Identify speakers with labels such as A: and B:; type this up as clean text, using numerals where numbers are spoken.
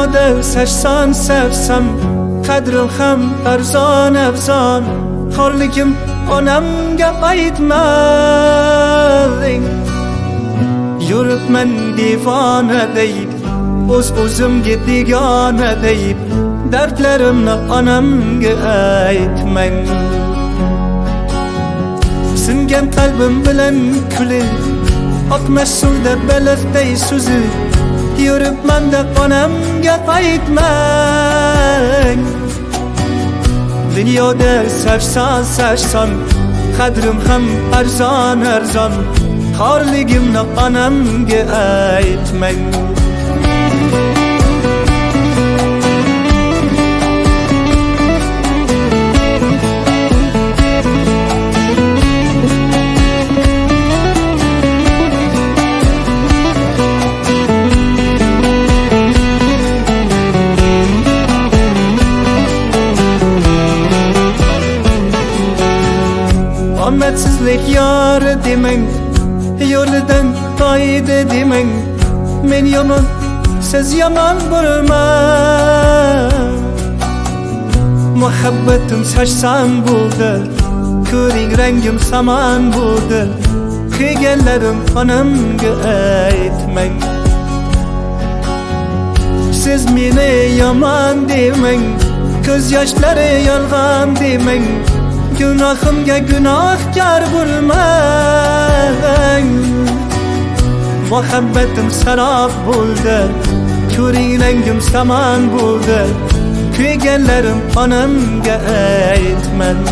A: Dünyada seçsen sevsem kadrim ham arzon afzon xorligim onamga aytmang yuribman divona deyib o'zimga begona deyib dardlarimni onamga aytmang singan qalbim bilan kulib oqmas suvda baliqday suzib yuribman da onamga aytmang Dünyada sevsan qadrim ham arzon xorligimni onamga aytmang Omadsizlik yori demang yo'lidan toydi demang men yomon siz yomon bo'lmang muhabbatim sachsan bo'ldi ko'ring rangim samon bo'ldi qilganlarim onamga aytmang siz meni yomon demang ko'z yoshlari yolg'on demang Günahımga günahkar bo'lmang muhabbatim sarob bo'ldi ko'ring rangim samon bo'ldi kuyganlarim onamga aytmang